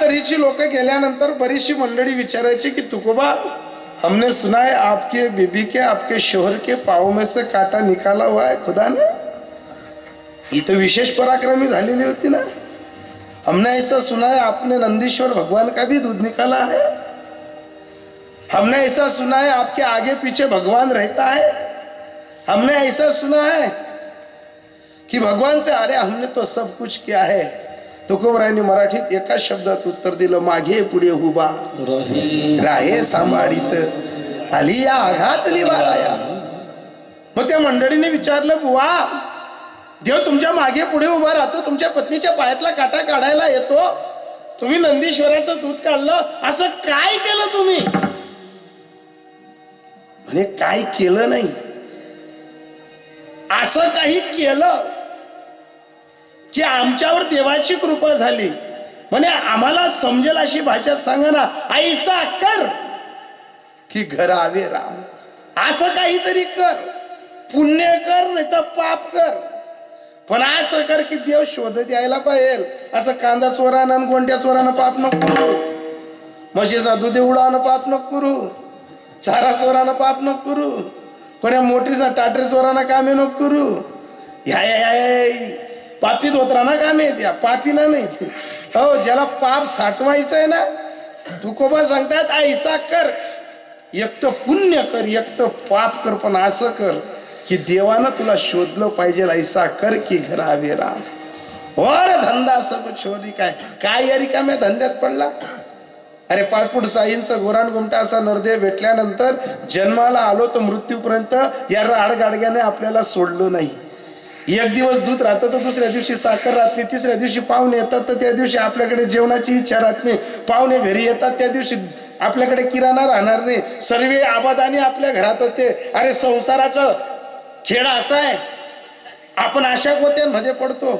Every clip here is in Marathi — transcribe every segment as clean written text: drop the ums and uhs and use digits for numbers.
बरीचशी लोक गेल्यानंतर बरीचशी मंडळी विचारायची की तुकोबा, हमने सुना है आपके बीबी के, आपके शोहर के पाँव में से काटा निकाला हुआ है खुदा ने। इथं विशेष पराक्रमी झालेली होती ना। हमने ऐसा सुना है आपने नंदीश्वर भगवान का भी दूध निकाला है। हमने ऐसा सुना है आपके आगे पीछे भगवान रहता है। हमने ऐसा सुना है कि भगवान से, अरे हमने तो सब कुछ किया है। तुकोबरायांनी मराठीत एका शब्दात उत्तर दिलं, मागे पुढे उभा राहे सांभाळीत आली या आघात निवाराया। मग त्या मंडळीने विचारलं, बुवा देव तुमच्या मागे पुढे उभा राहतो, तुमच्या पत्नीच्या पायातला काटा काढायला येतो, तुम्ही नंदीश्वराचं दूध काढलं, असं काय केलं तुम्ही? म्हणे काय केलं नाही, असं काही केलं की आमच्यावर देवाची कृपा झाली। म्हणे आम्हाला समजेल अशी भाषेत सांगा ना, ऐसा कर की घर आवे राम। असं काहीतरी कर, पुण्य कर नाही तर पाप कर, पण असं कर की देव शोधत यायला पाहिजे। असं कांदा चोरानं आणि गोंड्या चोरानं पाप नको करू, म्हशीचा दूध उडावणं पाप नको करू, चारा चोरानं पाप नको करू, कोण्या मोठीचा टाटरी चोरानं कामे नको करू। ह्या पापी धोत्राना कामे येत्या, पापीना नाही। हो, ज्याला पाप साठवायचं आहे ना, तुकोबा सांगतात ऐसा कर, एक तर पुण्य कर, एक तर पाप कर, पण असं कर की देवानं तुला शोधलं पाहिजे। ऐसा कर की घर आवे राम और धंदा सब छोडी। काय या रिकाम्या धंद्यात पडला? अरे 5 फूट 6 इंच गोरान गुमटा असा नरदेव भेटल्यानंतर जन्माला आलो तर मृत्यूपर्यंत या राडगाडग्याने आपल्याला सोडलं नाही। एक दिवस दूध राहतं तर दुसऱ्या दिवशी साखर राहत नाही, तिसऱ्या दिवशी पाहुणे येतात तर त्या दिवशी आपल्याकडे जेवणाची इच्छा राहत नाही, पाहुणे घरी येतात त्या दिवशी आपल्याकडे किराणा राहणार नाही, सर्व आबादानी आपल्या घरात होते। अरे संसाराचा खेळ असा आहे, आपण अशा गोत्यांमध्ये पडतो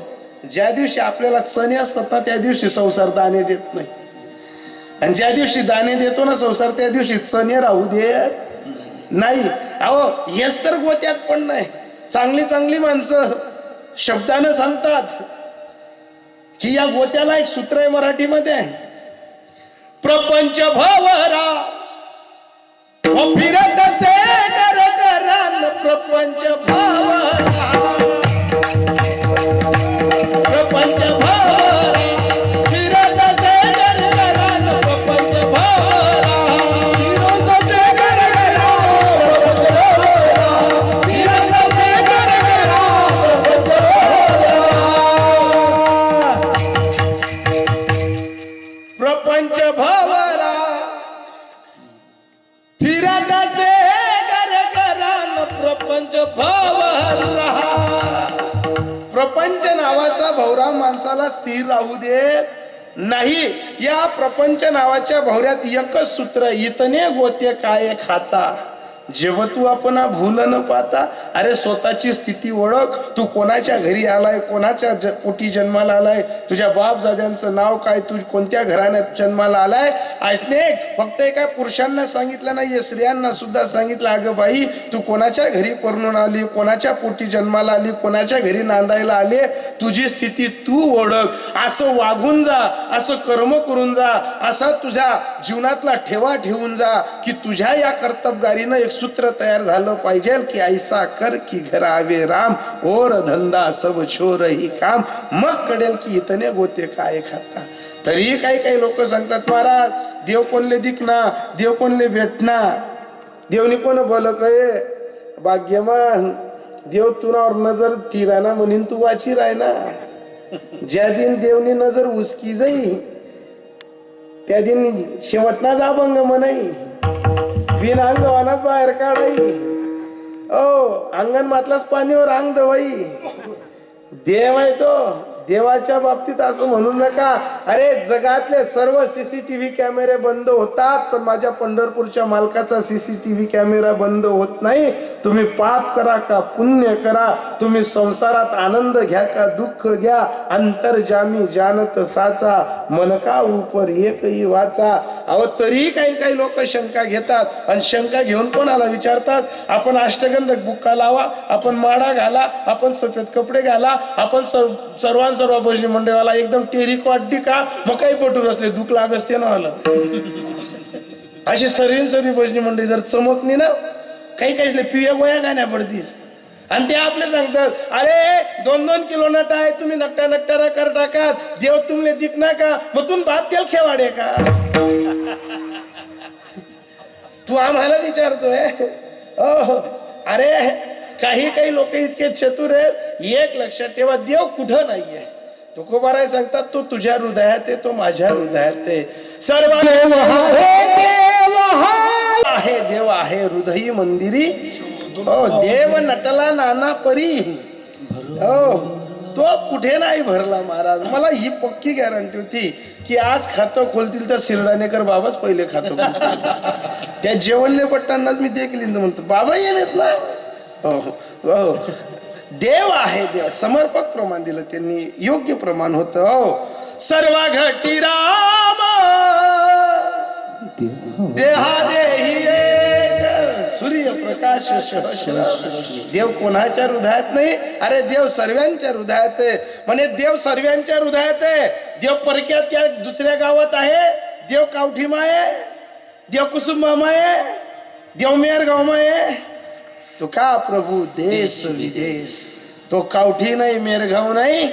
ज्या दिवशी आपल्याला चणे असतात ना त्या दिवशी संसार दाणे देत नाही, आणि ज्या दिवशी दाणे देतो ना संसार त्या दिवशी चणे राहू देत नाही। अहो हेच तर गोत्यात पण नाही। चांगली चांगली माणसं शब्दानं सांगतात की या गोत्याला एक सूत्र आहे मराठीमध्ये, प्रपंच भवरा फिरत से कर करान प्रपंच भवरा, प्रपंच भवरा फिरत से कर करान प्रपंच भवरा, फिरत से कर प्रपंच भवरा फिरत से घर घरान प्रपंच भवरा। प्रपंच नावाचा भवरा माणसाला स्थिर राहू देत नाही। या प्रपंच नावाच्या भवऱ्यात एकच सूत्र, इतने गोते काय खाता, जेव्हा तू आपण भूल न पाहता। अरे स्वतःची स्थिती ओळख, तू कोणाच्या घरी आलाय, कोणाच्या पोटी जन्माला आलाय, तुझ्या बापजाद्यांचं नाव काय, तू कोणत्या घराण्यात जन्माला आलाय। अनेक फक्त एका पुरुषांना सांगितलं नाहीये, स्त्रियांना सुद्धा सांगितलं, अगं बाई तू कोणाच्या घरी परणून आली, कोणाच्या पोटी जन्माला आली, कोणाच्या घरी नांदायला आली, तुझी स्थिती तू ओळख, असं वागून जा, असं कर्म करून जा, असा तुझ्या जीवनातला ठेवा ठेवून जा की तुझ्या या कर्तबगारीनं एक सूत्र तयार झालं पाहिजे की ऐसा कर की घर आवे राम और धंदा सब छोर ही काम। मग कळेल की इतने गोते काय खाता। तरी काही काही लोक सांगतात, महाराज देव कोणले दिखना, देव कोणले भेटना, देवनी कोण बोल कये भाग्यमान, देव तुनावर नजर टिराना म्हणून तू वाची रायना। ज्या दिन देवनी नजर उसकी जाई त्या दिन शेवटना जा भंग म्हणाई, बिन अंग वानात बाहेर काढाई, ओ अंगण मातलाच पाणीवर अंग दवाई। देव आहे तो, देवाच्या बाबतीत असं म्हणू नका। अरे जगातले सर्व सीसीटीव्ही कॅमेरे बंद होतात, पण माझ्या पंढरपूरच्या मालकाचा सीसीटीव्ही कॅमेरा बंद होत नाही। तुम्ही पाप करा का पुण्य करा, तुम्ही संसारात आनंद घ्या का दुःख घ्या, अंतर्जामी जानत साचा, मन का ऊपर एकही वाचा। अहो तरी काही काही लोक शंका घेतात, आणि शंका घेऊन कोणाला विचारतात, आपण अष्टगंधक बुक्का लावा, आपण माळा घाला, आपण सफेद कपडे घाला, आपण सर्वांसमोर सर्व भजनी मंडळाला एकदम टेरिक वाटली का मग काही पटून असले दुःख लाग असते ना आलं अशी सर्वी भजनी मंडळी जर चमकली ना काही पिया गोया गाण्या पडतीस आणि ते आपले सांगतात अरे 2-2 किलो नट आहे तुम्ही नकटा कर टाकात देव तुमले दिखना का मग तुम्ही बाप तेल खेवाडे का तू आम्हाला विचारतोय अरे काही लोक इतके चतुर आहेत एक लक्षात ठेवा देव कुठं नाहीये तुकोबाराय सांगतात तो तुझ्या हृदयात आहे तो माझ्या हृदयात आहे सर्व आहे देव आहे हृदयी मंदिरी देव नटला नाना परी तो कुठे नाही भरला महाराज मला ही पक्की गॅरंटी होती की आज खातं खोलतील तर शिरदाणेकर बाबाच पहिले खातं त्या जेवणले पट्टांनाच मी देखली म्हणतो बाबा येत ना हो देव आहे देव समर्पक प्रमाण दिलं त्यांनी योग्य प्रमाण होत सर्व घटी राम देहा देही सूर्य प्रकाश देव कोणाच्या हृदयात नाही अरे देव सर्वांच्या हृदयात आहे म्हणे देव सर्वांच्या हृदयात आहे देव परक्यात त्या दुसऱ्या गावात आहे देव कावठीमा आहे देव कुसुंबामा आहे देव मेरगावमा आहे तो का प्रभू देश विदेश तो कावठी नाही मेरगाव नाही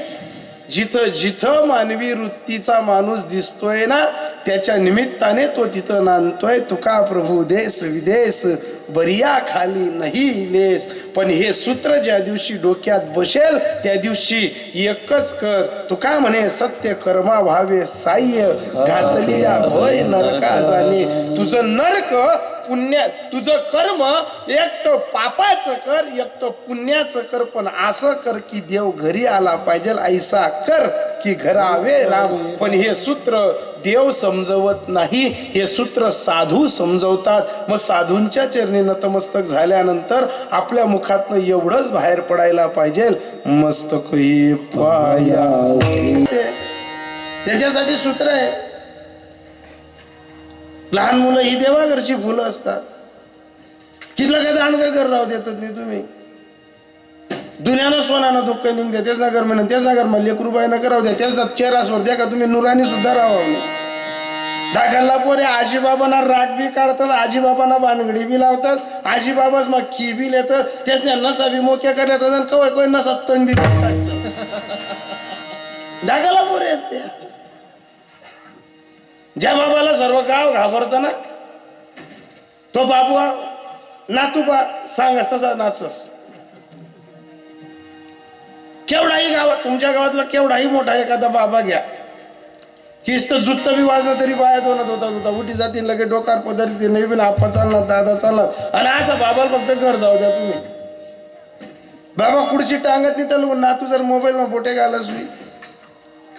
जिथं जिथं मानवी वृत्तीचा माणूस दिसतोय ना त्याच्या निमित्ताने तो तिथं नांदतोय तुका प्रभू देश विदेश बरिया खाली नाही लेस पण हे सूत्र ज्या दिवशी डोक्यात बसेल त्या दिवशी एकच कर तुका म्हणे सत्य कर्मा व्हावे साह्य घातली या भय नरका जाणे तुझं नरक पुण्य तुझं कर्म एक तर पापाचं कर एक तर पुण्याचं कर पण असं कर की देव घरी आला पाहिजे ऐसा कर की घरावे राम पण हे सूत्र देव समजवत नाही हे सूत्र साधू समजवतात मग साधूंच्या चरणी नतमस्तक झाल्यानंतर आपल्या मुखातनं एवढंच बाहेर पडायला पाहिजे मस्तक पाया त्याच्यासाठी सूत्र आहे लहान मुलं ही देवाघरची फुलं असतात कितलं काय दान काय कर राहू देतात नाही तुम्ही दुनियानं सोनानं दुःख निघते तेच ना कर म्हणून तेच ना कर मला 1 रुपयानं करावं द्या तेच ना चेहरासवर द्या का तुम्ही नुरानी सुद्धा राहावं दाखलला पोरे आजीबाबांना राग बी काढतात आजीबाबांना बानगडी बी लावतात आजीबाबाच मग की बी लेतात तेच ना नसा बी मोक्या करतात कवय कोय नसा तंग बी दाखलला पोरे आहेत त्या ज्या बाबाला सर्व गाव घाबरत ना तो बाबू नातूबा सांगस तसा नाचस केवढाही गावात तुमच्या गावातला केवढाही मोठा एखादा बाबा घ्या हीच तर जुत्त बी वाजला तरी बाया दोनत होता उठी जातील लगे डोकार पदार्थ नाही बिन आप्पा चालणार दादा चालणार आणि असं बाबाला फक्त घर जाऊ द्या तुम्ही बाबा कुडची टांगत नाही तर नातू जर मोबाईल मध्ये बोटे घालस मी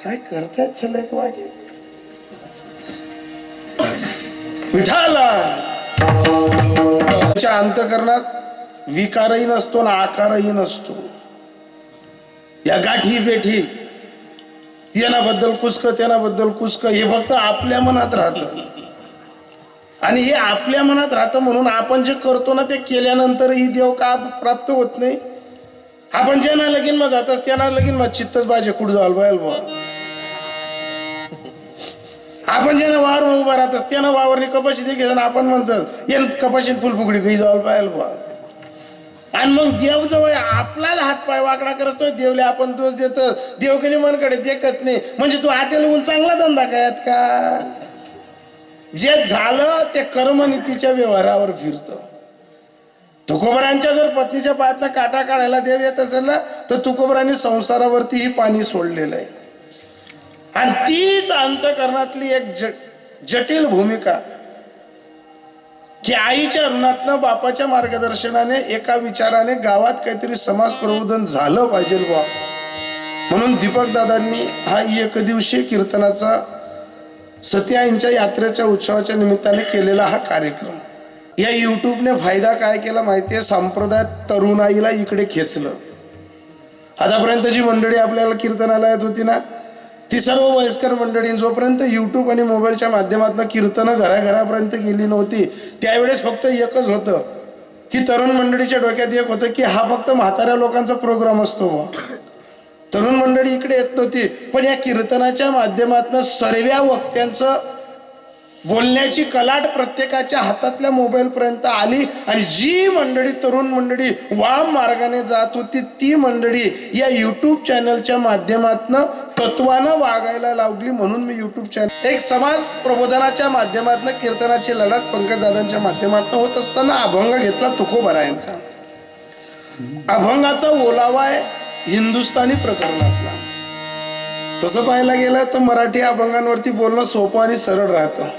काय करतायत चल एक वागे विठाला अंतकरणात विकारही नसतो ना आकारही नसतो या गाठी बेठी यानाबद्दल कुचक त्यानाबद्दल कुचक हे फक्त आपल्या मनात राहतं आणि हे आपल्या मनात राहतं म्हणून आपण जे करतो ना ते केल्यानंतरही देव का प्राप्त होत नाही आपण ज्यांना लगीन मग जातच त्यांना लगीन मग चित्तच बाजे कुठं जाल बायल बा आपण ज्यांना वावर उभा राहतस त्यांना वावरने कपाशी देखील आपण म्हणतात या कपाशी फुलफुगडी गई जावं पाहिजे बा आणि मग देव जवळ आपलाच हातपाय वाकडा करतोय देवले आपण दोष देतो देव कधी मनकडे देखत नाही म्हणजे तू हाते लावून चांगला धंदा काय का जे झालं ते कर्मनीतीच्या व्यवहारावर फिरतं तुकोबरांच्या जर पत्नीच्या पायातनं काटा काढायला देव येत असेल ना तर तुकोबरांनी संसारावरतीही पाणी सोडलेलं आहे आणि तीच अंतकरणातली एक जटिल भूमिका की आईच्या ऋणातनं बापाच्या मार्गदर्शनाने एका विचाराने गावात काहीतरी समाज प्रबोधन झालं पाहिजे बा म्हणून दीपक दादांनी हा एकदिवसीय कीर्तनाचा सत्याईंच्या यात्रेच्या उत्सवाच्या निमित्ताने केलेला हा कार्यक्रम या युट्यूबने फायदा काय केला माहितीये संप्रदाय तरुणाईला इकडे खेचलं आतापर्यंत जी मंडळी आपल्याला कीर्तनाला येत होती ना ती सर्व वयस्कर मंडळी जोपर्यंत युट्यूब आणि मोबाईलच्या माध्यमातून कीर्तनं घराघरापर्यंत गेली नव्हती त्यावेळेस फक्त एकच होतं की तरुण मंडळीच्या डोक्यात एक होतं की हा फक्त म्हाताऱ्या लोकांचा प्रोग्राम असतो तरुण मंडळी इकडे येत नव्हती, पण या कीर्तनाच्या माध्यमातून सर्व वक्त्यांचं बोलण्याची कलाट प्रत्येकाच्या हातातल्या मोबाईल पर्यंत आली आणि जी मंडळी तरुण मंडळी वाम मार्गाने जात होती ती मंडळी या युट्यूब चॅनलच्या माध्यमातून तत्वानं वागायला लागली. म्हणून मी युट्यूब चॅनल एक समाज प्रबोधनाच्या माध्यमातून कीर्तनाची लढत पंकजदादांच्या माध्यमातून होत असताना अभंग घेतला तुकोबरायांचा. अभंगाचा ओलावा आहे हिंदुस्थानी प्रकरणातला. तसं पाहायला गेलं तर मराठी अभंगांवरती बोलणं सोपं आणि सरळ राहतं.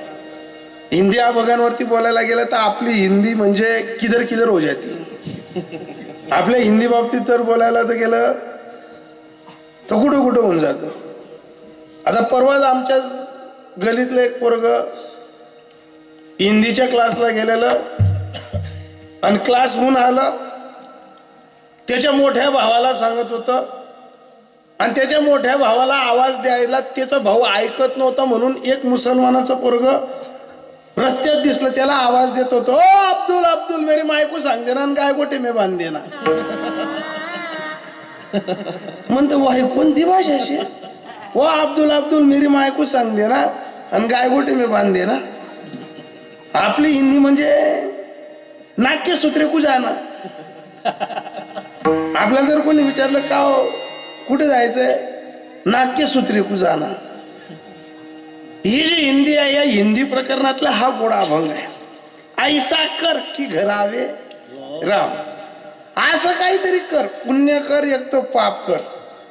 हिंदी अभंगांवरती बोलायला गेलं तर आपली हिंदी म्हणजे किधर किधर हो जाती. आपल्या हिंदी बाबतीत तर बोलायला तर गेलं तर कुठं कुठं होऊन जातं. आता परवाच आमच्याच गलीतलं एक पोरग हिंदीच्या क्लासला गेलेलं आणि क्लास होऊन आलं, त्याच्या मोठ्या भावाला सांगत होतं आणि त्याच्या मोठ्या भावाला आवाज द्यायला त्याचा भाऊ ऐकत नव्हता म्हणून एक मुसलमानाचं पोरग रस्त्यात दिसलं, त्याला आवाज देत होतो, ओ अब्दुल अब्दुल मेरी माय को सांग देना गाय गोटे में बांध देना. म्हणतो वाही कोणती भाषा अशी, ओ अब्दुल अब्दुल मेरी माय को सांग देना आणि गाय गोटे में बांध देना. आपली हिंदी म्हणजे नाट्य सूत्रे को जाना. आपल्याला जर कोणी विचारलं का हो कुठे जायचंय, नाट्य सूत्रे को जाना. ही जी हिंदी आहे या हिंदी प्रकरणातला हा गोडा अभंग आहे. ऐसा कर की घरावे राम. असं काहीतरी कर, पुण्य कर एक तर पाप कर.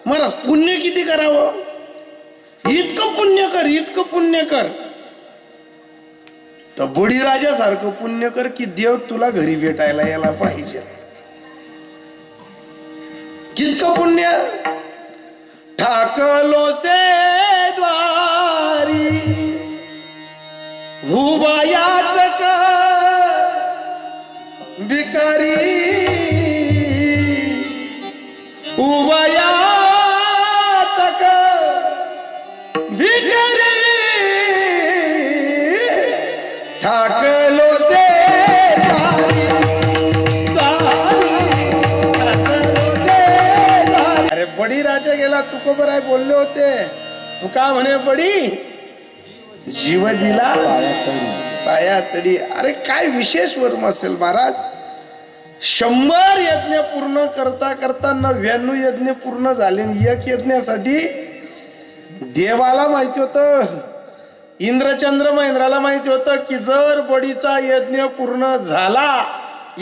महाराज पुण्य किती करावं, इतकं पुण्य कर इतकं पुण्य कर तर बळीराजासारखं पुण्य कर की देव तुला घरी भेटायला यायला पाहिजे. कितकं पुण्य ठाकलो से द्वारी हुबायाच भिकारी उभयाच भिकारी ठाकलो से अरे बडी राजा गेला तुकोबराय बोलले होते, तू का म्हणे बडी जीव दिला पाया तडी. अरे काय विशेष वर्म असेल महाराज. 100 यज्ञ पूर्ण करता करता 99 यज्ञ पूर्ण झाले. एक यज्ञासाठी देवाला माहिती होतं, इंद्रचंद्र महेंद्राला माहिती होतं की जर बडीचा यज्ञ पूर्ण झाला,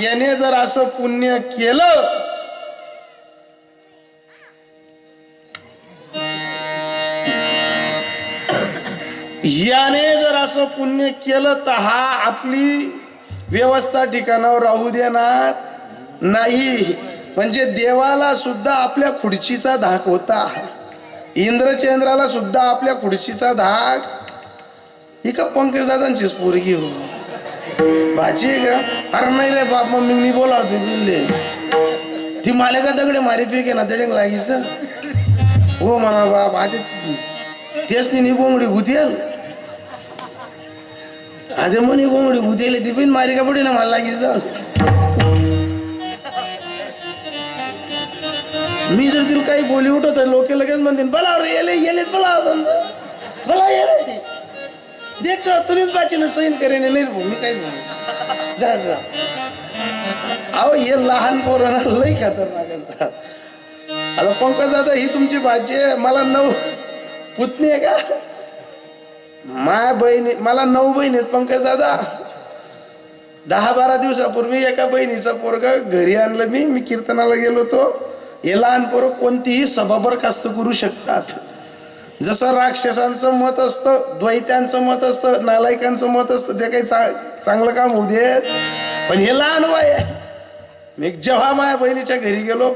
याने जर असं पुण्य केलं याने जर असं पुण्य केलं तर हा आपली व्यवस्था ठिकाणावर राहू देणार नाही. म्हणजे देवाला सुद्धा आपल्या खुर्चीचा धाक होता, इंद्रचंद्राला सुद्धा आपल्या खुर्चीचा धाक. ही का पंकजदादांचीच पोरगी हो भाजी आहे का. अरे नाही रे बाप मग मी बोलावते बिनले ती माले का दगडे मारी फेके ना तडे लागीच हो म्हणा बाप. आधी तेच नाही गोंगडी गुतेल आधी म्हणे गोंगडी गुतेल ती पण मारी का पडे ना मला लागीच. मी जर तिला काही बोली उठवत लोक लगेच म्हणतील बोलाव रे येलेच बोलाव बोला येले देखतो तुम्हीच बाचीनं सैन करेन नाही मी काहीच म्हणू जा जा. अहो हे लहान पोरांना लई खतरनाक. आता पंकजदादा ही तुमची भाची आहे, मला 9 पुतणी आहे का. माय बहिणी मला 9 बहिणी आहेत पंकजदादा. 10-12 दिवसापूर्वी एका बहिणीचा पोरगा घरी आणलं मी कीर्तनाला गेलो होतो. हे लहान पोरं कोणतीही सभा बरखास्त करू शकतात. जसं राक्षसांचं मत असतं, द्वैत्यांचं मत असतं, नालायकांचं मत असतं, ते काही चांगलं काम होऊ देत. पण हे लहान वय आहे. मी जेव्हा माझ्या बहिणीच्या घरी गेलो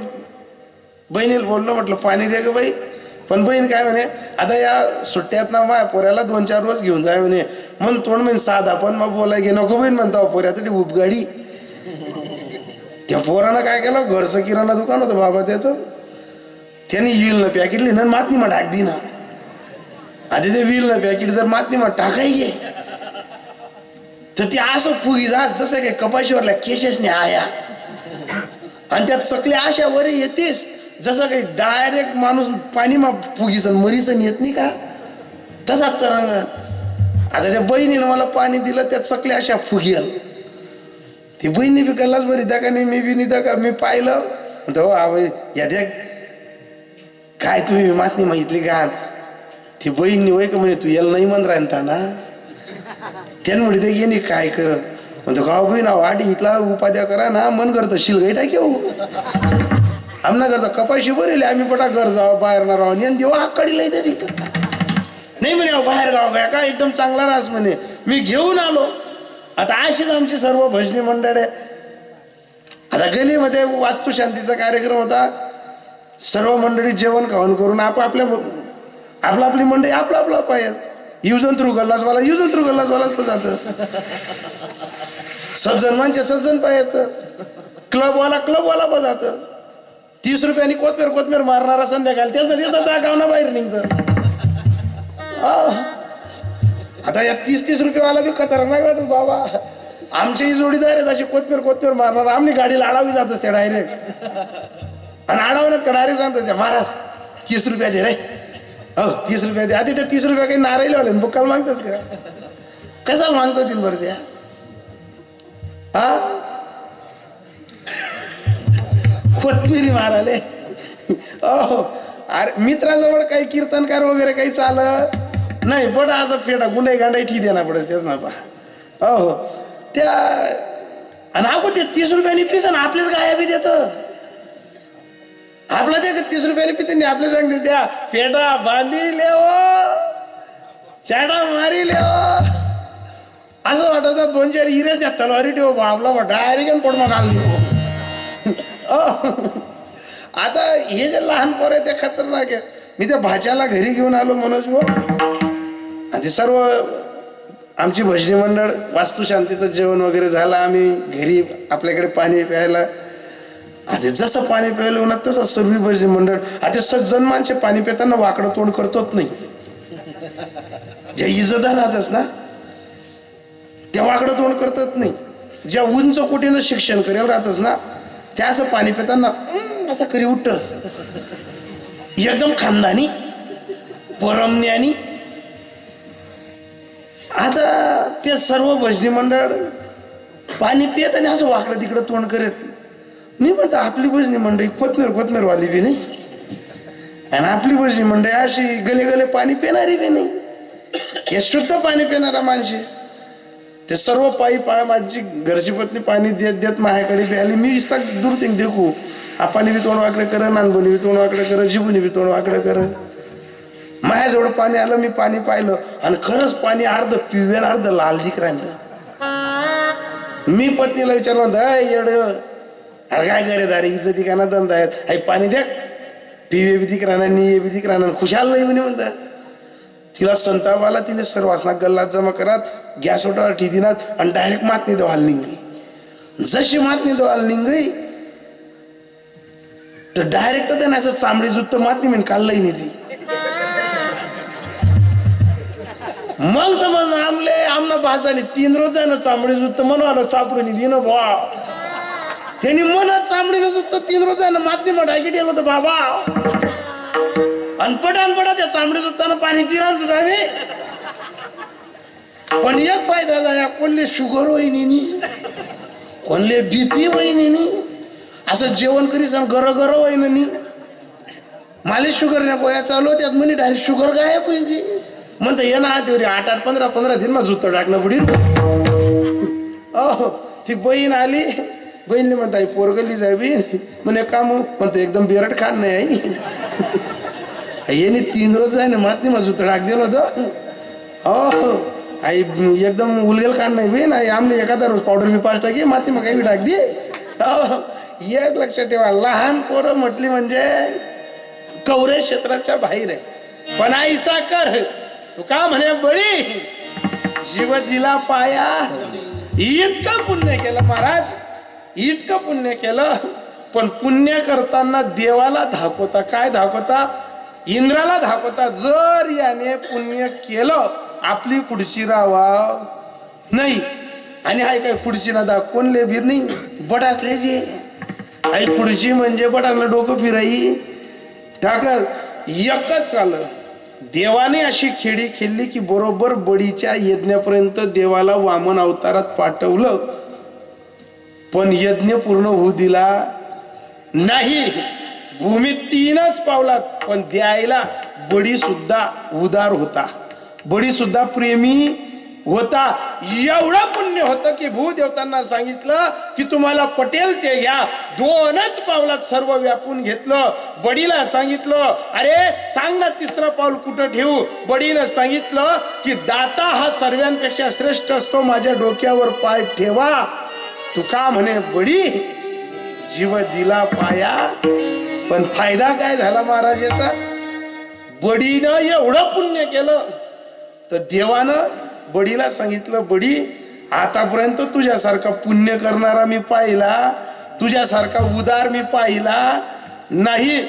बहिणीला बोललो म्हटलं पाणी दे ग बाई. पण बहीण काय म्हणे आता या सुट्ट्यात ना माझ्या पोऱ्याला 2-4 रोज घेऊन जाय म्हणे. म्हणून तोंड म्हणे साधा पण मग बोलाय घे नको बहीण म्हणता पोऱ्यासाठी उपगाडी. त्या पोरानं काय केलं घरचं किराणा दुकान होतं बाबा त्याचं, त्याने विलनं पॅकेट लिहिणं मातीमा टाक दी ना. आधी ते विलनं पॅकेट जर मातीमा टाकाय गे तर ते असं फुगी जा जसं काही कपाशीवरल्या केशेसने आया आणि त्यात चकल्या अशा वर येतेस जसं काही डायरेक्ट माणूस पाणी फुगीसन मरीसन येत नाही का, तसा तरंग. आता त्या बहिणीनं मला पाणी दिलं, त्या चकल्या अशा फुगेल. ती बहिणी बी कल्लाच बरी द्या का नाही, मी बी नाही का. मी पाहिलं म्हणतो हो याच्या काय तुम्ही मातनी माहितली का. ती बहीण वय का म्हणे तू याला नाही म्हण राहता ना. त्यानं म्हणे ते येणे काय कर म्हणतो गाव बहीण वाडी इथला उपाध्या करा ना मन करतं शिलगाई टाकी हो आमना करता कपाशी बरेले आम्ही पटा घर जावं बाहेर ना राहून आणि देवा कडीला येते ठीक नाही म्हणे बाहेर गाव गया का एकदम चांगला रास म्हणे. मी घेऊन आलो. आता अशीच आमची सर्व भजनी मंडळ आहे. आता गलीमध्ये वास्तुशांतीचा कार्यक्रम होता. सर्व मंडळी जेवण खाऊन करून आपली मंडळी आपला पाहिजे. युजन थ्रू गल्लासवाला पण जातं. सज्जन सज्जन पाहिजे. क्लबवाला पण जातं. 30 रुपयांनी कोथमेर मारणारा संध्याकाळ तेच त्या गावना बाहेर निघतं. आता या 30 रुपयेवाला बी खतरनाक जातात बाबा. आमची जोडीदार आहेत अशी कोथमेर मारणार. आम्ही गाडीला आडावी जातच त्या डायरेक्ट. आणि आडावण्यात का डायरेक्ट सांगतो त्या महाराज 30 रुपया दे रे. हो 30 रुपया दे. आधी त्या 30 रुपया काही नारायला लावले बुक्काल मागतच का. कशाला मागतो तीन बरं त्या कोथमिरी माराले. हो अरे मित्राजवळ काही कीर्तनकार वगैरे काही चालत नाही. बडा असं फेटा गुंडाई गांडाई ठीक देणार पडत तेच ना पा. हो त्या आणि आपण ते 30 रुपयानी पिस आणि आपलेच गाया बी देत. आपला ते 30 रुपयाने पिते आपले सांगते त्या पेटा बांधी लेव चाडा मारी लेव असं वाटत 2-4 हिरेच त्या तलवारी ठेव आपला डायरेक्ट पोट मग घाल देऊ. आता हे जे लहान पोर आहे ते खतरनाक आहे. मी त्या भाच्याला घरी घेऊन आलो मनोज भाऊ. आणि ते सर्व आमची भजनी मंडळ वास्तुशांतीचं जेवण वगैरे झालं. आम्ही घरी आपल्याकडे पाणी प्यायला. आता जसं पाणी प्यायला ना तसं सर्व भजनी मंडळ. आता सज्जन माणसे पाणी पिताना वाकडं तोंड करतोच नाही. ज्या इज्जतदार राहतच ना त्या वाकडं तोंड करतच नाही. ज्या उंच कोटीनं शिक्षण करेल राहतच ना त्या असं पाणी पिताना असं करी उठतच. एकदम खानदानी परमज्ञानी. आता ते सर्व भजनी मंडळ पाणी पित आणि असं वाकडं तिकडं तोंड करत. मी म्हणतो आपली भजनी मंडळी कोथमेरवाली बी नाही आणि आपली भजनी मंडळी अशी गले पाणी पिणारी बी नाही. हे शुद्ध पाणी पिणारा माणसे. ते सर्व पायी माझी घरची पत्नी पाणी देत माझ्याकडे बी आली. मी इस्ता दूर देखू आपाने बी तोंड वाकडे कर नानबुनी बी तोंड वाकडे कर जिबुनी बी तोंड वाकडे कर. माझ्याजवळ पाणी आलं मी पाणी पाहिलं आणि खरंच पाणी अर्ध पिवेन अर्ध लाल दिक राहिलं. मी पत्नीला विचारलं म्हणतो येड अरे काय करे दारे इज्जती का ना धंदा आहेत. आई पाणी द्या पिवे बी दिक राहणार निये बी दिक राहणार खुशाल नाही म्हणे म्हणतात. तिला संताप आला. तिने सर्व असणार गल्लात जमा करत गॅस ओटावर ठिदिनात आणि डायरेक्ट मातनी दोहाल निघली. जशी मातनी दोहाल निघली तर डायरेक्ट त्याने असं चांबडी जुत्त मातनी म्हणून काढलंही नाही ती. मग समज आमना भासाने 3 रोज जाणं चांबडी जुत्त म्हणून चापडून दिनं बा. त्यांनी मनात चांबडीनं जुत्त 3 रोज जाणं मातनी मग डायरेक्ट गेलो होतं बाबा. अनपडा त्या चांबडी जुत्तानं पाणी पिराल तुझा मी. पण एक फायदा झाला कोणले शुगर वहिनी कोणले बीपी वहिनी असं जेवण करीस गर वहिनी माले शुगर नाही पोया चालू त्यात म्हणे डायरेक्ट शुगर काय पाहिजे म्हणतं ये ना तेवढी 8 15 दिन मग जुत्त टाकणं पुढील. ती बहीण आली. बहीणने म्हणता पोरगली जाय बी म्हणे काम म्हणतं एकदम बिरट खाण नाही आई. येणे 3 रोज जाय ना मात नाही मग जुत्त टाक दिलं होतं. हो आई एकदम उलगेल खाण नाही बी नाही आमने एखादा रोज पावडर बी 5 टाकी माती मग काही बी टाक दे. एक लक्षात ठेवा लहान पोरं म्हटली म्हणजे कवरे क्षेत्राच्या बाहेर आहे. पण ऐसा कर तू का म्हणे बळी जीव दिला पाया. इतकं पुण्य केलं महाराज इतकं पुण्य केलं. पण पुण्य करताना देवाला धाकवता काय धाकवता इंद्राला धाकवता. जर याने पुण्य केलं आपली खुर्ची राहावा नाही. आणि हाय काय खुर्ची ना दा कोणले बीर नाही बडासले जे आई खुर्ची म्हणजे बटांगलं डोकं फिराई टाकल एकच आलं. देवाने अशी खेळी खेळली की बरोबर बडीच्या यज्ञापर्यंत देवाला वामन अवतारात पाठवलं, पण यज्ञ पूर्ण होऊ दिला नाही. भूमी 3च पावलात, पण द्यायला बडी सुद्धा उदार होता, बडी सुद्धा प्रेमी होता. एवढं पुण्य होतं की भूदेवतांना सांगितलं की तुम्हाला पटेल ते घ्या. 2च पावलात सर्व व्यापून घेतलं. बडीला सांगितलं अरे सांग ना 3रं पाऊल कुठं ठेवू. बडीनं सांगितलं की दाता हा सर्वांपेक्षा श्रेष्ठ असतो, माझ्या डोक्यावर पाय ठेवा. तू का म्हणे बडी जीव दिला पाया, पण फायदा काय झाला महाराजाचा. बडीनं एवढं पुण्य केलं तर देवानं बडीला सांगितलं बडी आतापर्यंत तुझ्यासारखा पुण्य करणारा मी पाहिला, तुझ्यासारखा उदार मी पाहिला नाही.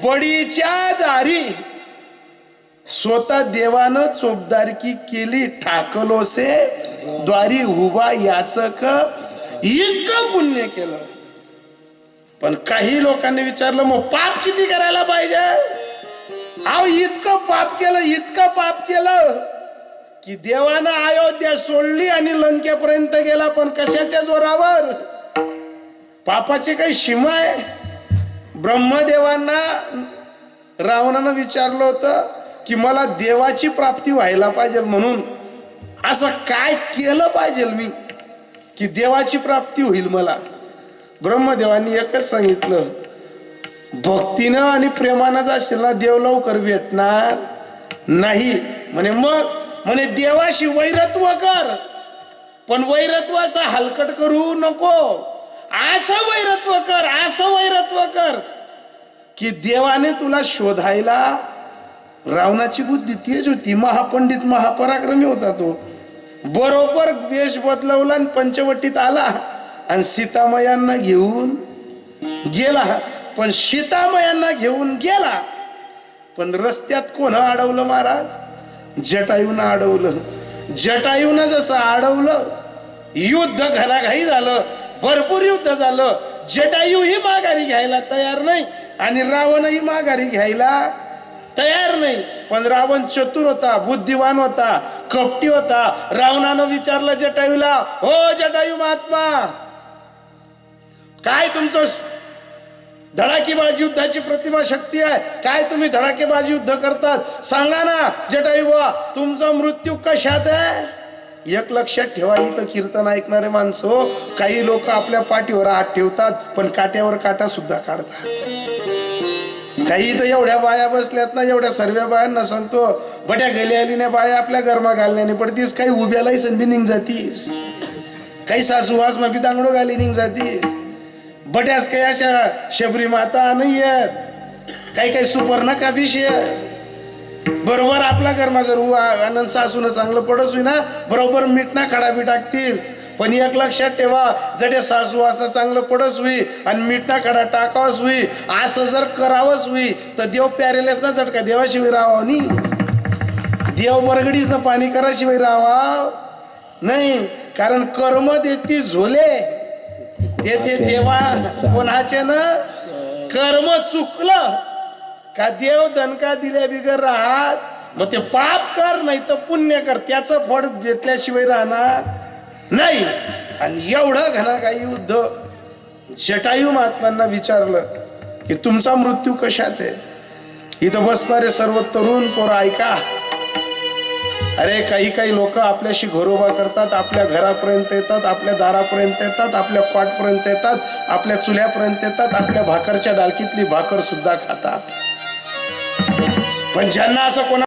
बडीच्या दारी स्वतः देवानं चोपदारकी केली. ठाकलोसे द्वारी उभा याचक, इतकं पुण्य केलं. पण काही लोकांनी विचारलं मग पाप किती करायला पाहिजे. अहो इतकं पाप केलं, इतकं पाप केलं की देवानं अयोध्या सोडली आणि लंकेपर्यंत गेला, पण कशाच्या जोरावर. पापाची काही सीमा आहे. ब्रह्मदेवांना रावणानं विचारलं होतं की मला देवाची प्राप्ती व्हायला पाहिजे, म्हणून असं काय केलं पाहिजे मी की देवाची प्राप्ती होईल मला. ब्रह्मदेवांनी एकच सांगितलं, भक्तीनं आणि प्रेमानं जाशील ना देव लवकर भेटणार नाही. म्हणे देवाशी वैरत्व कर, पण वैरत्वाचा हलकट करू नको. असं वैरत्व कर, असं वैरत्व कर की देवाने तुला शोधायला. रावणाची बुद्धी तेज होती, महापंडित महापराक्रमी होता तो. बरोबर वेश बदलवला आणि पंचवटीत आला आणि सीतामयांना घेऊन गेला. पण सीतामयांना घेऊन गेला, पण रस्त्यात कोण अडवलं महाराज. जटायूनं अडवलं. जटायूनं जसं अडवलं युद्ध घणाघाई झालं, भरपूर युद्ध झालं. जटायू ही माघारी घ्यायला तयार नाही आणि रावणही माघारी घ्यायला तयार नाही. पण रावण चतुर होता, बुद्धिवान होता, कपटी होता. रावणानं विचारलं जटायूला, हो जटायू महात्मा, काय तुमचं धडाकेबाज युद्धाची प्रतिमा शक्ती आहे, काय तुम्ही धडाकेबाज युद्ध करतात, सांगा ना जटायू बुवा तुमचा मृत्यू कशात आहे. एक लक्षात ठेवा, इथं कीर्तन ऐकणारे माणसं, काही लोक आपल्या पाठीवर हात ठेवतात पण काट्यावर काटा सुद्धा काढतात. काही तर एवढ्या बाया बसल्यात ना, एवढ्या सर्व बायांना सांगतो बट्या गेली आली नाही बाया आपल्या गरमा घालण्याने पडतीस, काही उभ्यालाही संधी निघ जातीस, काही सासूवास माफी दांगडो घाली निघ जाती. बट्यास काही अशा शबरी माता नाही आहेत, काही काही सुपर्ण का विषय बरोबर आपला गरमा जर आनंद सासून चांगलं पडस ना बरोबर मिठना खडा बी टाकतील. पण एक लक्षात ठेवा, जडे सासू असं चांगलं पडस होई आणि मिठना खडा टाकावच होई, असं जर करावंच होई तर देव प्यारेलेच ना झटका देवाशिवाय राहावा नी, देव बरगडीच ना पाणी कराशिवाय राहावा नाही. कारण कर्म देती झोले ते देवा कोणाचे ना कर्म चुकलं का देव दणका दिल्या बिगर राहत. मग ते पाप कर नाही तर पुण्य कर, त्याचं फळ भेटल्याशिवाय राहणार नाही. आणि एवढं घणाघाई युद्ध. जटायू महात्म्यांना विचारलं की तुमचा मृत्यू कशात आहे. इथं बसणारे सर्व तरुण पोरं ऐका. अरे काही काही लोक आपल्याशी घरोबा करतात, आपल्या घरापर्यंत येतात, आपल्या दारापर्यंत येतात, आपल्या कॉटपर्यंत येतात, आपल्या चुल्यापर्यंत येतात, आपल्या भाकरच्या डालकीतली भाकर सुद्धा खातात. पण ज्यांना असं कोणा